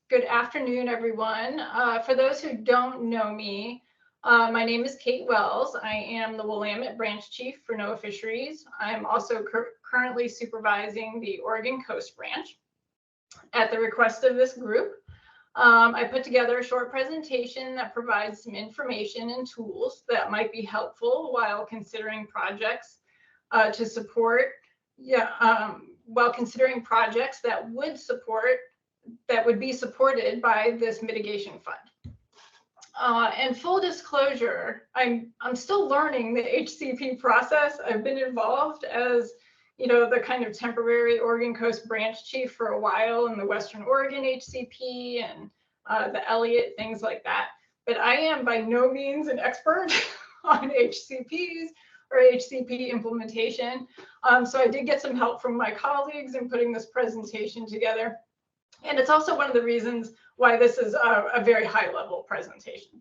Good afternoon, everyone. For those who don't know me, my name is Kate Wells. I am the Willamette Branch Chief for NOAA Fisheries. I'm also currently supervising the Oregon Coast Branch. At the request of this group, I put together a short presentation that provides some information and tools that might be helpful while considering projects while considering projects that would be supported by this mitigation fund. And full disclosure, I'm still learning the HCP process. I've been involved as the kind of temporary Oregon Coast Branch Chief for a while in the Western Oregon HCP and the Elliott, things like that. But I am by no means an expert on HCPs or HCP implementation. So I did get some help from my colleagues in putting this presentation together. And it's also one of the reasons why this is a very high level presentation.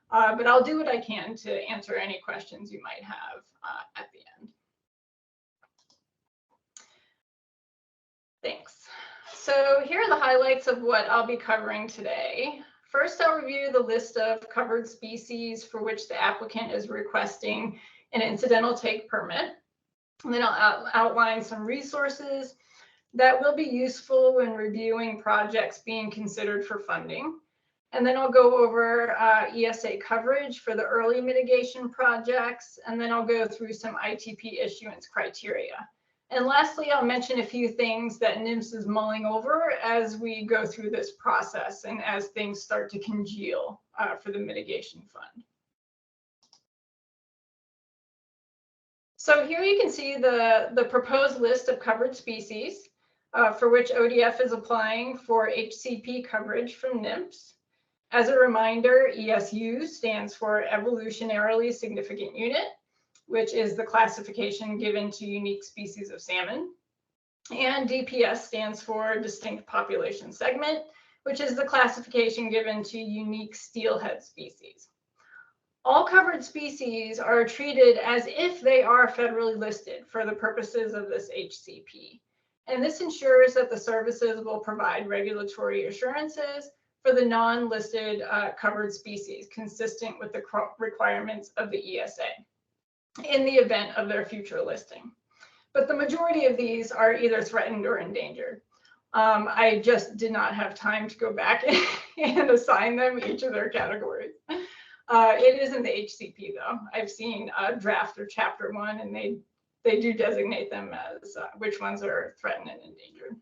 But I'll do what I can to answer any questions you might have at the end. Thanks. So here are the highlights of what I'll be covering today. First, I'll review the list of covered species for which the applicant is requesting an incidental take permit. And then I'll outline some resources that will be useful when reviewing projects being considered for funding. And then I'll go over ESA coverage for the early mitigation projects, and then I'll go through some ITP issuance criteria. And lastly, I'll mention a few things that NMFS is mulling over as we go through this process and as things start to congeal for the mitigation fund. So here you can see the proposed list of covered species for which ODF is applying for HCP coverage from NMFS. As a reminder, ESU stands for Evolutionarily Significant Unit, which is the classification given to unique species of salmon. And DPS stands for Distinct Population Segment, which is the classification given to unique steelhead species. All covered species are treated as if they are federally listed for the purposes of this HCP. And this ensures that the services will provide regulatory assurances for the non-listed covered species consistent with the requirements of the ESA in the event of their future listing. But the majority of these are either threatened or endangered. I just did not have time to go back and assign them each of their categories. It is in the HCP though. I've seen draft or chapter 1, and they do designate them as which ones are threatened and endangered.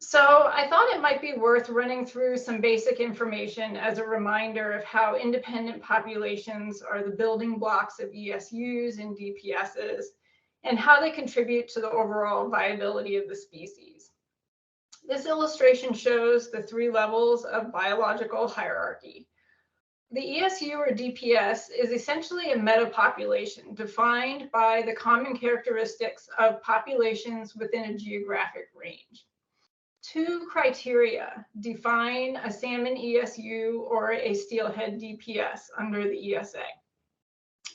So I thought it might be worth running through some basic information as a reminder of how independent populations are the building blocks of ESUs and DPSs and how they contribute to the overall viability of the species. This illustration shows the 3 levels of biological hierarchy. The ESU or DPS is essentially a metapopulation defined by the common characteristics of populations within a geographic range. 2 criteria define a salmon ESU or a steelhead DPS under the ESA.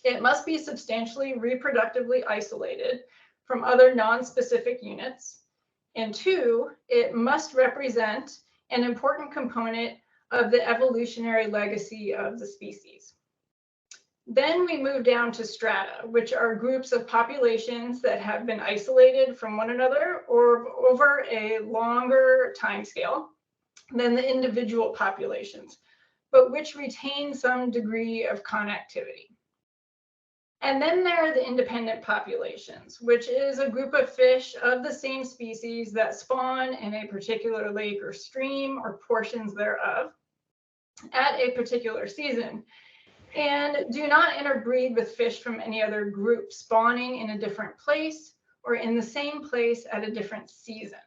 It must be substantially reproductively isolated from other non-specific units. And 2, it must represent an important component of the evolutionary legacy of the species. Then we move down to strata, which are groups of populations that have been isolated from one another or over a longer time scale than the individual populations, but which retain some degree of connectivity. And then there are the independent populations, which is a group of fish of the same species that spawn in a particular lake or stream or portions thereof at a particular season, and do not interbreed with fish from any other group spawning in a different place or in the same place at a different season.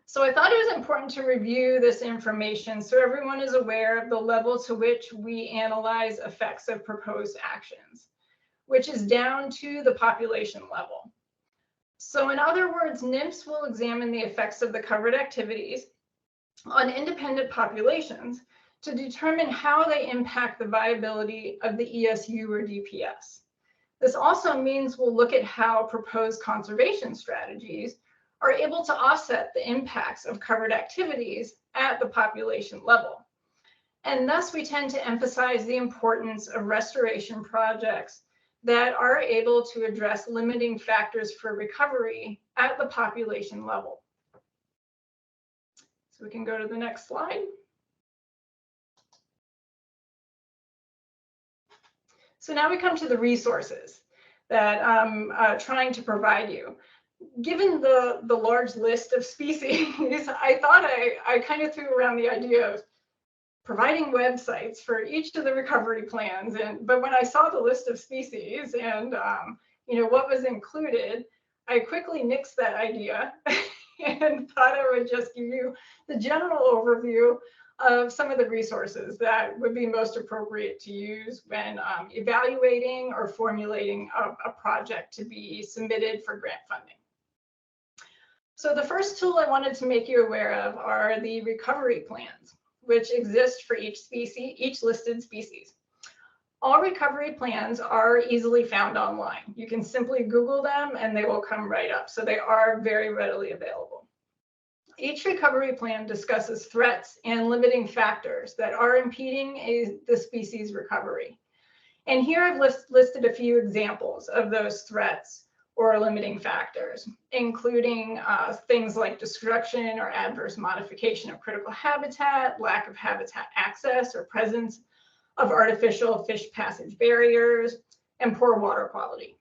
So I thought it was important to review this information so everyone is aware of the level to which we analyze effects of proposed actions, which is down to the population level. So in other words, NMFS will examine the effects of the covered activities on independent populations to determine how they impact the viability of the ESU or DPS. This also means we'll look at how proposed conservation strategies are able to offset the impacts of covered activities at the population level. And thus we tend to emphasize the importance of restoration projects that are able to address limiting factors for recovery at the population level. So we can go to the next slide. So now we come to the resources that I'm trying to provide you. Given the large list of species, I thought I kind of threw around the idea of providing websites for each of the recovery plans. But when I saw the list of species and what was included, I quickly nixed that idea and thought I would just give you the general overview of some of the resources that would be most appropriate to use when evaluating or formulating a project to be submitted for grant funding. So the first tool I wanted to make you aware of are the recovery plans, which exist for each species, each listed species. All recovery plans are easily found online. You can simply Google them and they will come right up. So they are very readily available. Each recovery plan discusses threats and limiting factors that are impeding the species recovery. And here I've listed a few examples of those threats or limiting factors, including things like destruction or adverse modification of critical habitat, lack of habitat access or presence of artificial fish passage barriers, and poor water quality.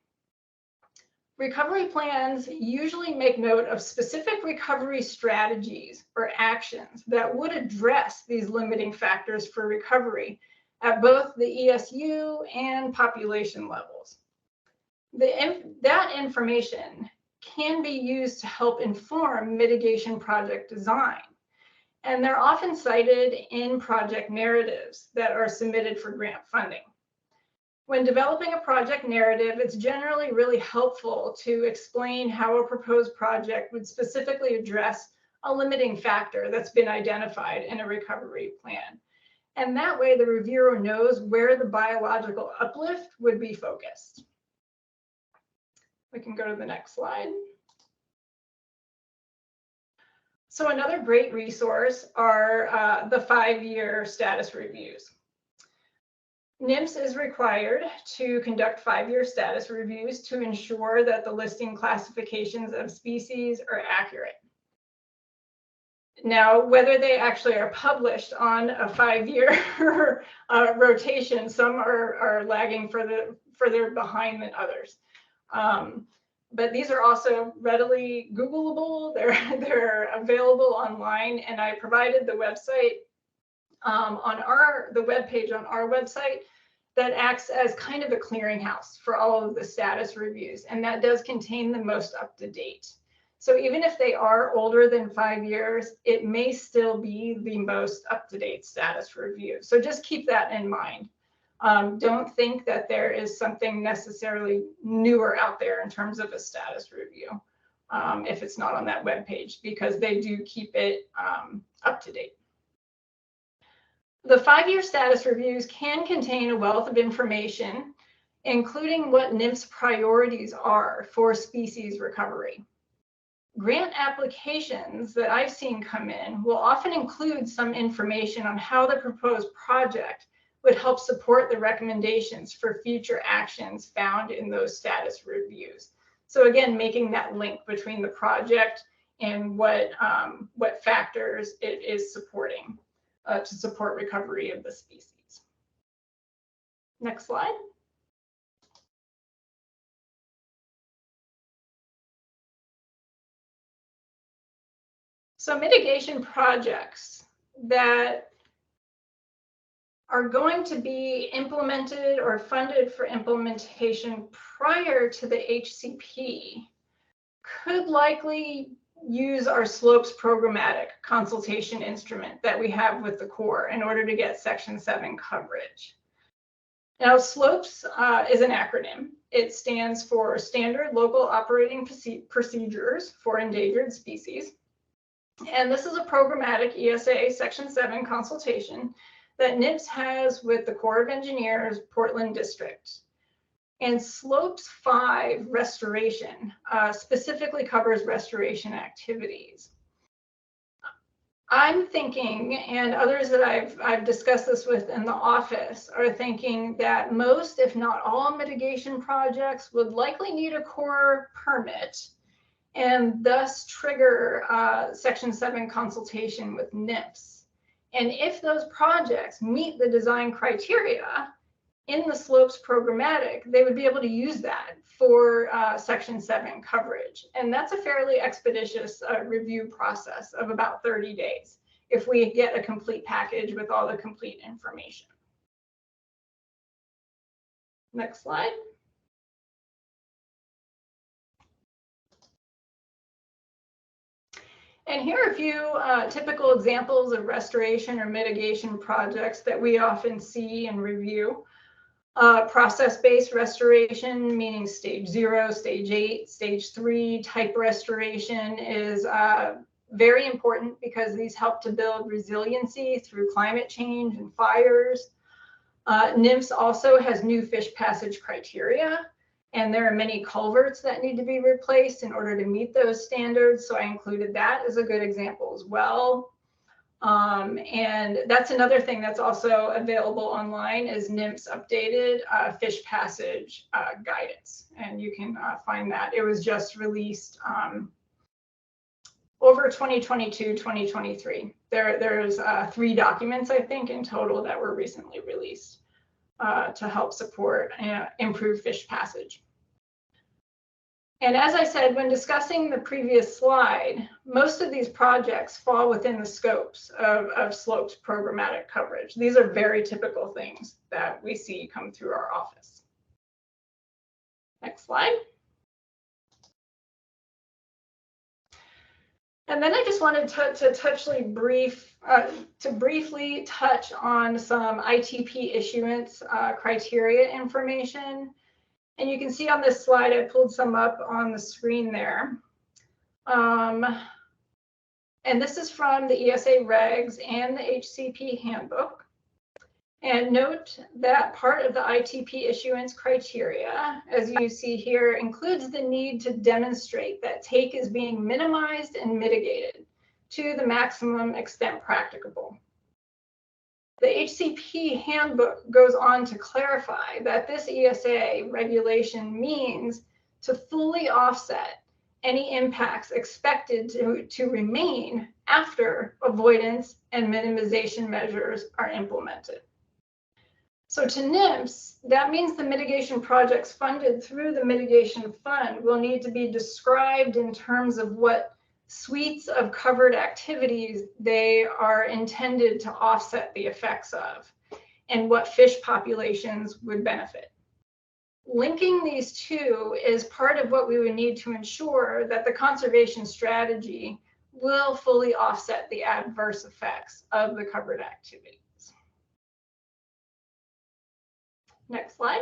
Recovery plans usually make note of specific recovery strategies or actions that would address these limiting factors for recovery at both the ESU and population levels. That information can be used to help inform mitigation project design. And they're often cited in project narratives that are submitted for grant funding. When developing a project narrative, it's generally really helpful to explain how a proposed project would specifically address a limiting factor that's been identified in a recovery plan. And that way the reviewer knows where the biological uplift would be focused. We can go to the next slide. So another great resource are the 5-year status reviews. NMFS is required to conduct 5-year status reviews to ensure that the listing classifications of species are accurate. Now, whether they actually are published on a 5-year rotation, some are lagging further behind than others. But these are also readily Googleable. They're available online, and I provided the website on the webpage on our website that acts as kind of a clearinghouse for all of the status reviews, and that does contain the most up-to-date. So even if they are older than 5 years, it may still be the most up-to-date status review. So just keep that in mind. Don't think that there is something necessarily newer out there in terms of a status review if it's not on that webpage, because they do keep it up to date. The 5-year status reviews can contain a wealth of information, including what NMFS priorities are for species recovery. Grant applications that I've seen come in will often include some information on how the proposed project would help support the recommendations for future actions found in those status reviews. So again, making that link between the project and what factors it is supporting to support recovery of the species. Next slide. So mitigation projects that are going to be implemented or funded for implementation prior to the HCP could likely use our SLOPES programmatic consultation instrument that we have with the Corps in order to get Section 7 coverage. Now, SLOPES is an acronym. It stands for Standard Local Operating Procedures for Endangered Species. And this is a programmatic ESA Section 7 consultation that NMFS has with the Corps of Engineers, Portland District. And slopes 5 restoration specifically covers restoration activities. I'm thinking, and others that I've discussed this with in the office are thinking that most, if not all, mitigation projects would likely need a core permit and thus trigger Section 7 consultation with NMFS. And if those projects meet the design criteria in the slopes programmatic, they would be able to use that for Section 7 coverage. And that's a fairly expeditious review process of about 30 days if we get a complete package with all the complete information. Next slide. And here are a few typical examples of restoration or mitigation projects that we often see and review. Process-based restoration, meaning stage 0, stage 8, stage 3 type restoration is very important because these help to build resiliency through climate change and fires. NMFS also has new fish passage criteria, and there are many culverts that need to be replaced in order to meet those standards. So I included that as a good example as well. And that's another thing that's also available online is NMFS updated fish passage guidance. And you can find that. It was just released over 2022, 2023. There's 3 documents, I think, in total that were recently released to help support improve fish passage. And as I said, when discussing the previous slide, most of these projects fall within the scopes of slopes programmatic coverage. These are very typical things that we see come through our office. Next slide. And then I just wanted to briefly touch on some ITP issuance criteria information. And you can see on this slide, I pulled some up on the screen there. And this is from the ESA regs and the HCP handbook. And note that part of the ITP issuance criteria, as you see here, includes the need to demonstrate that take is being minimized and mitigated to the maximum extent practicable. The HCP handbook goes on to clarify that this ESA regulation means to fully offset any impacts expected to remain after avoidance and minimization measures are implemented. So to NMFS, that means the mitigation projects funded through the mitigation fund will need to be described in terms of what suites of covered activities they are intended to offset the effects of and what fish populations would benefit. Linking these two is part of what we would need to ensure that the conservation strategy will fully offset the adverse effects of the covered activities. Next slide.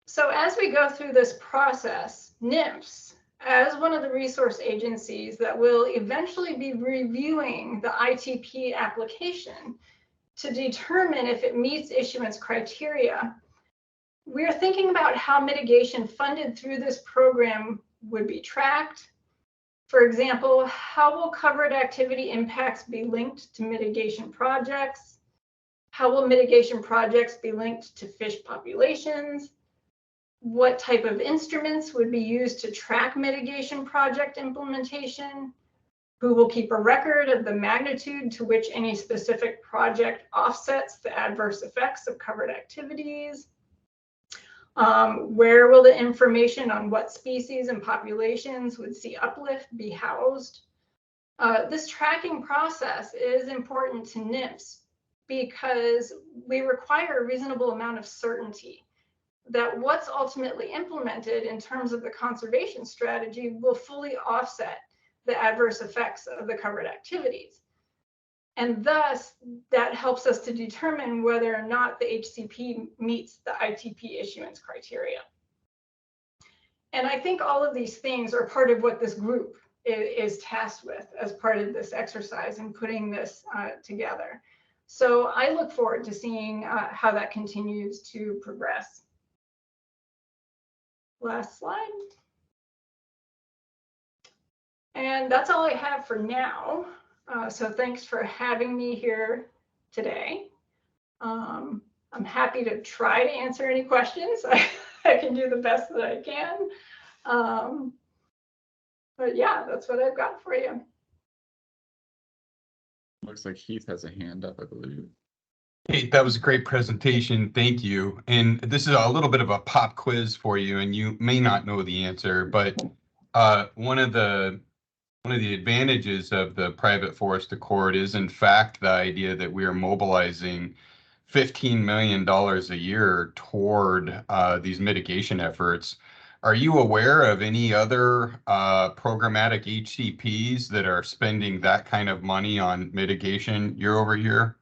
So as we go through this process, NMFS, as one of the resource agencies that will eventually be reviewing the ITP application to determine if it meets issuance criteria, we're thinking about how mitigation funded through this program would be tracked. For example, how will covered activity impacts be linked to mitigation projects? How will mitigation projects be linked to fish populations? What type of instruments would be used to track mitigation project implementation? Who will keep a record of the magnitude to which any specific project offsets the adverse effects of covered activities? Where will the information on what species and populations would see uplift be housed? This tracking process is important to NMFS because we require a reasonable amount of certainty that what's ultimately implemented in terms of the conservation strategy will fully offset the adverse effects of the covered activities. And thus, that helps us to determine whether or not the HCP meets the ITP issuance criteria. And I think all of these things are part of what this group is tasked with as part of this exercise and putting this together. So I look forward to seeing how that continues to progress. Last slide. And that's all I have for now. So thanks for having me here today. I'm happy to try to answer any questions. I can do the best that I can. But yeah, that's what I've got for you. Looks like Heath has a hand up, I believe. Hey, that was a great presentation. Thank you. And this is a little bit of a pop quiz for you, and you may not know the answer, but one of the advantages of the private forest accord is, in fact, the idea that we are mobilizing $15 million a year toward these mitigation efforts. Are you aware of any other programmatic HCPs that are spending that kind of money on mitigation year over year?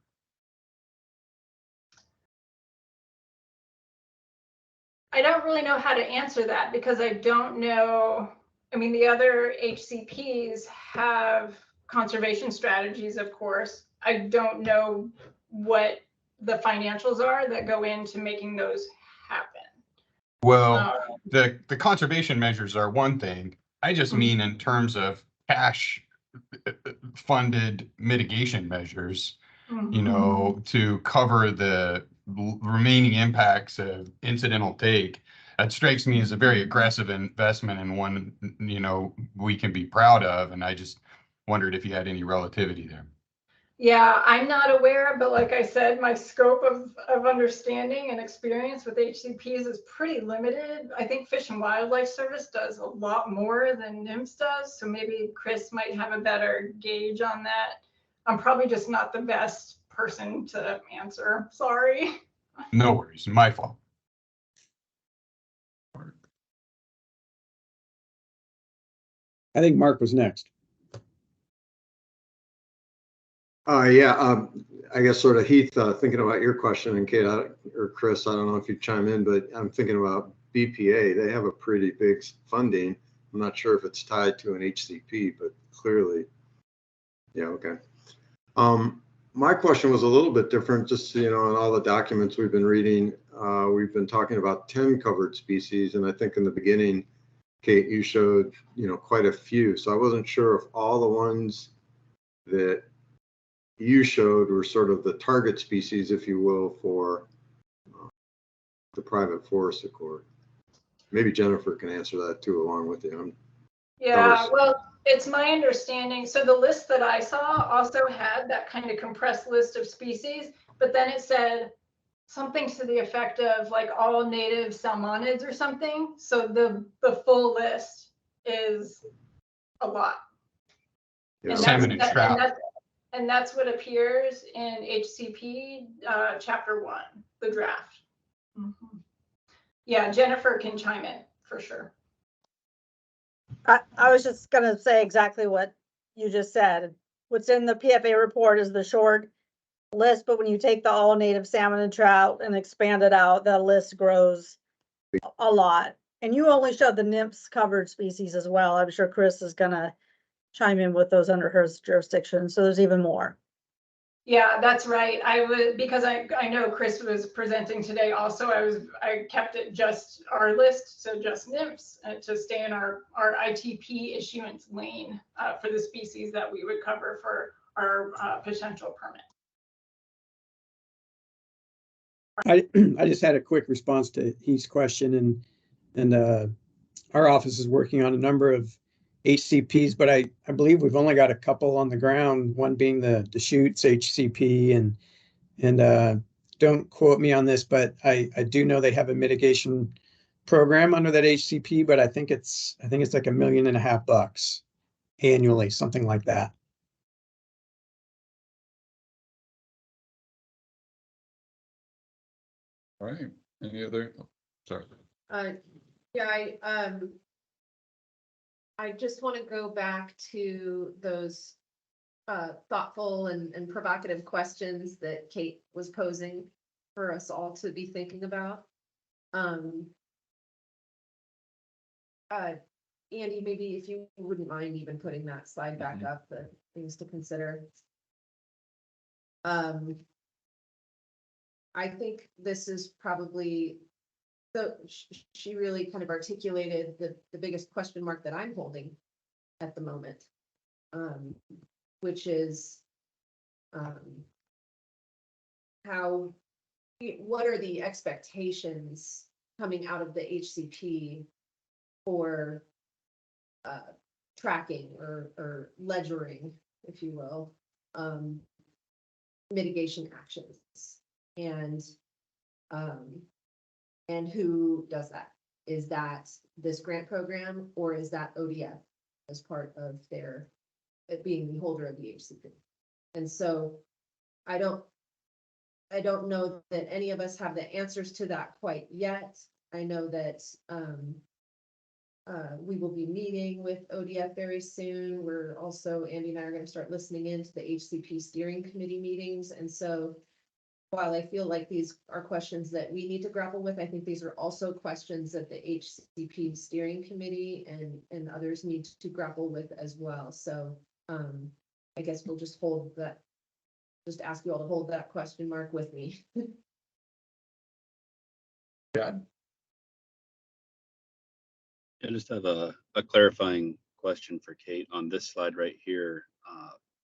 I don't really know how to answer that because I don't know. I mean, the other HCPs have conservation strategies, of course. I don't know what the financials are that go into making those happen. Well, the conservation measures are one thing. I just Mhm. mean in terms of cash funded mitigation measures, you know, to cover the remaining impacts of incidental take. That strikes me as a very aggressive investment and one, you know, we can be proud of. And I just wondered if you had any relativity there. Yeah, I'm not aware, but like I said, my scope of understanding and experience with HCPs is pretty limited. I think Fish and Wildlife Service does a lot more than NMFS does, so maybe Chris might have a better gauge on that. I'm probably just not the best person to answer. Sorry. No worries, my fault. I think Mark was next. Yeah, I guess sort of Heath, thinking about your question, and Kate or Chris, I don't know if you chime in, but I'm thinking about BPA. They have a pretty big funding. I'm not sure if it's tied to an HCP, but clearly, yeah, okay. My question was a little bit different, just, you know, in all the documents we've been reading, we've been talking about 10 covered species, and I think in the beginning, Kate, you showed, you know, quite a few. So I wasn't sure if all the ones that you showed were sort of the target species, if you will, for the private forest accord. Maybe Jennifer can answer that too, along with you. Yeah, well, it's my understanding. So the list that I saw also had that kind of compressed list of species, but then it said something to the effect of like all native salmonids or something. So the full list is a lot. Yeah. Salmon and trout. And that's what appears in HCP chapter 1, the draft. Mm-hmm. Yeah, Jennifer can chime in for sure. I was just going to say exactly what you just said. What's in the PFA report is the short list, but when you take the all native salmon and trout and expand it out, the list grows a lot. And you only showed the NMFS covered species as well. I'm sure Chris is going to chime in with those under her jurisdiction. So there's even more. Yeah, that's right. I would, because I know Chris was presenting today also, I kept it just our list, so just NMFS to stay in our ITP issuance lane for the species that we would cover for our potential permit. I just had a quick response to Heath's question, and our office is working on a number of HCPs, but I believe we've only got a couple on the ground, one being the Deschutes HCP, and don't quote me on this, but I do know they have a mitigation program under that HCP, but I think it's like $1.5 million annually, something like that. All right. Any other? Oh, sorry. Yeah, I just want to go back to those thoughtful and provocative questions that Kate was posing for us all to be thinking about. Andy, maybe if you wouldn't mind even putting that slide back up, the things to consider. I think this is probably, so she really kind of articulated the biggest question mark that I'm holding at the moment. Which is, what are the expectations coming out of the HCP for tracking or ledgering, if you will, mitigation actions, and who does that? Is that this grant program, or is that ODF as part of their being the holder of the HCP? And so I don't know that any of us have the answers to that quite yet. I know that we will be meeting with ODF very soon. We're also, Andy and I are going to start listening into the HCP steering committee meetings. And so while I feel like these are questions that we need to grapple with, I think these are also questions that the HCP steering committee and others need to grapple with as well. So I guess we'll just just ask you all to hold that question mark with me. Yeah. I just have a clarifying question for Kate on this slide right here.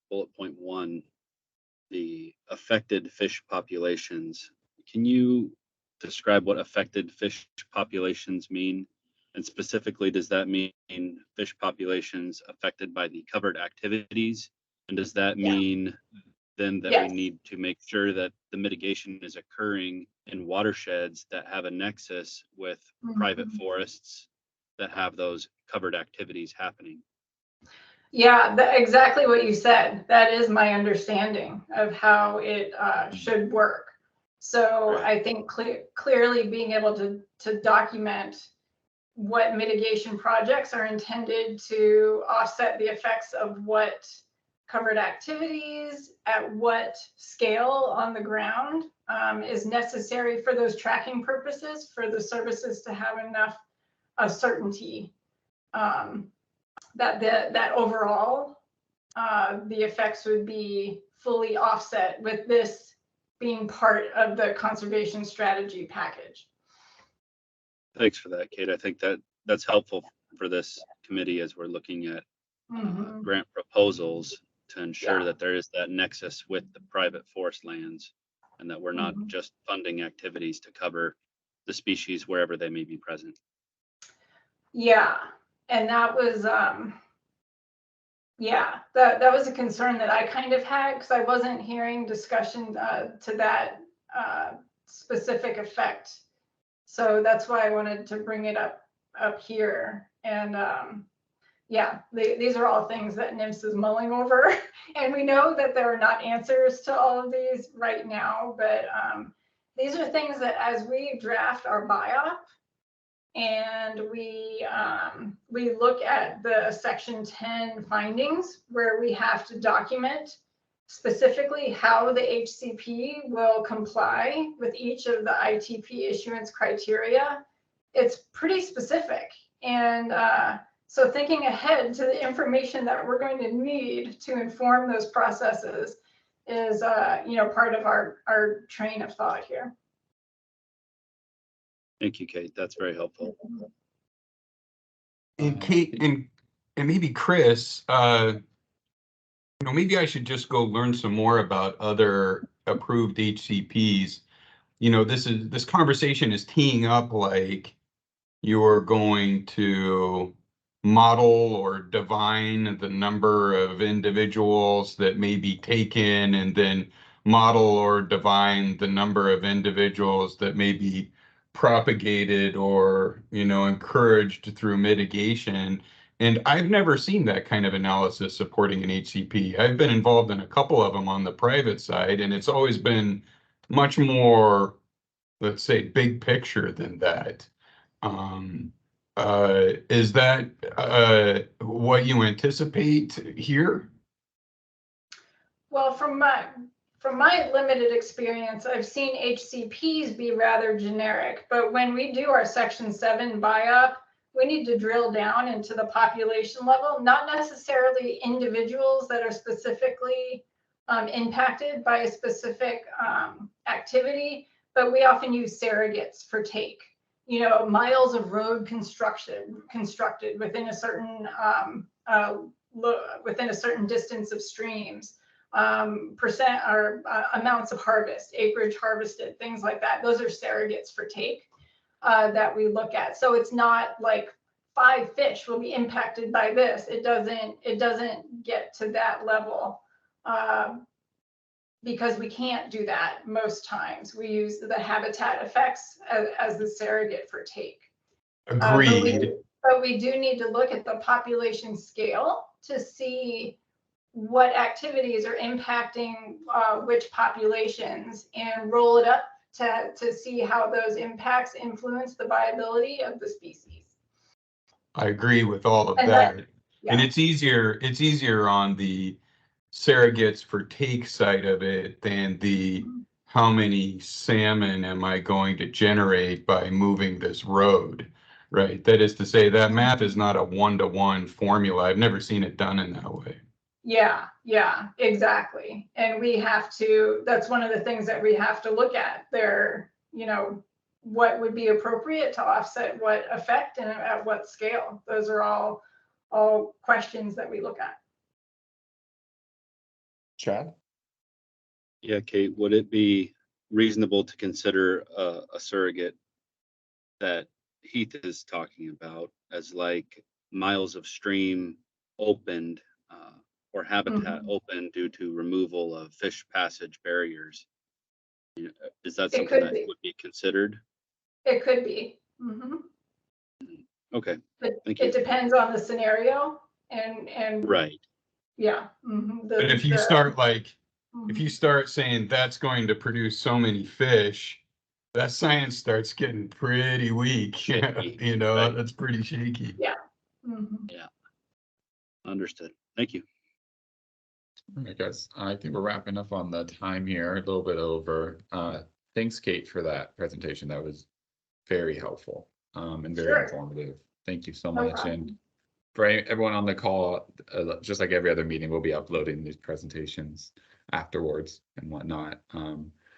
Bullet point 1, the affected fish populations. Can you describe what affected fish populations mean? And specifically, does that mean fish populations affected by the covered activities? And does that mean then that we need to make sure that the mitigation is occurring in watersheds that have a nexus with private forests that have those covered activities happening? Yeah, exactly what you said. That is my understanding of how it should work. So Right. I think clearly being able to document what mitigation projects are intended to offset the effects of what covered activities at what scale on the ground is necessary for those tracking purposes, for the services to have enough certainty that overall the effects would be fully offset with this being part of the conservation strategy package. Thanks for that, Kate. I think that's helpful for this committee as we're looking at grant proposals to ensure that there is that nexus with the private forest lands and that we're not just funding activities to cover the species wherever they may be present. Yeah, and that was that was a concern that I kind of had because I wasn't hearing discussion to that specific effect. So that's why I wanted to bring it up here. And yeah, these are all things that NMFS is mulling over. And we know that there are not answers to all of these right now, but these are things that as we draft our BIOP and we look at the section 10 findings where we have to document specifically how the HCP will comply with each of the ITP issuance criteria. It's pretty specific. And so thinking ahead to the information that we're going to need to inform those processes is part of our train of thought here. Thank you, Kate. That's very helpful. And Kate and maybe Chris, maybe I should just go learn some more about other approved HCPs. This conversation is teeing up like you're going to model or divine the number of individuals that may be taken, and then model or divine the number of individuals that may be propagated or encouraged through mitigation. And I've never seen that kind of analysis supporting an HCP. I've been involved in a couple of them on the private side, and it's always been much more, let's say, big picture than that. Is that what you anticipate here? Well, from my limited experience, I've seen HCPs be rather generic, but when we do our Section 7 BIOP, we need to drill down into the population level, not necessarily individuals that are specifically impacted by a specific activity, but we often use surrogates for take. You know, miles of road constructed within a certain within a certain distance of streams, percent or amounts of harvest, acreage harvested, things like that. Those are surrogates for take that we look at. So it's not like 5 fish will be impacted by this. It doesn't get to that level because we can't do that most times. We use the habitat effects as the surrogate for take. Agreed. But we do need to look at the population scale to see what activities are impacting which populations and roll it up to see how those impacts influence the viability of the species. I agree with all of And that. yeah. And it's easier on the surrogates for take side of it than the how many salmon am I going to generate by moving this road, right? That is to say, that math is not a 1-to-1 formula. I've never seen it done in that way. Yeah, exactly. And we have to, that's one of the things that we have to look at there, you know, what would be appropriate to offset what effect and at what scale. Those are all questions that we look at. Chad? Yeah, Kate, would it be reasonable to consider a surrogate that Heath is talking about as like miles of stream opened or habitat open due to removal of fish passage barriers? You know, is that something could that be. would be considered? It could be. Mhm. Okay, But thank you. it depends on the scenario and Right. yeah. Mhm. But if you start like, if Mhm. you start saying that's going to produce so many fish, that science starts getting pretty weak. Shaky, You know, right. that's pretty shaky. Yeah. Mhm. Understood. Thank you. All right, guys, I think we're wrapping up on the time here, a little bit over. Thanks, Kate, for that presentation. That was very helpful and very Sure. informative. Thank you so No much. problem. And for everyone on the call, just like every other meeting, we'll be uploading these presentations afterwards and whatnot.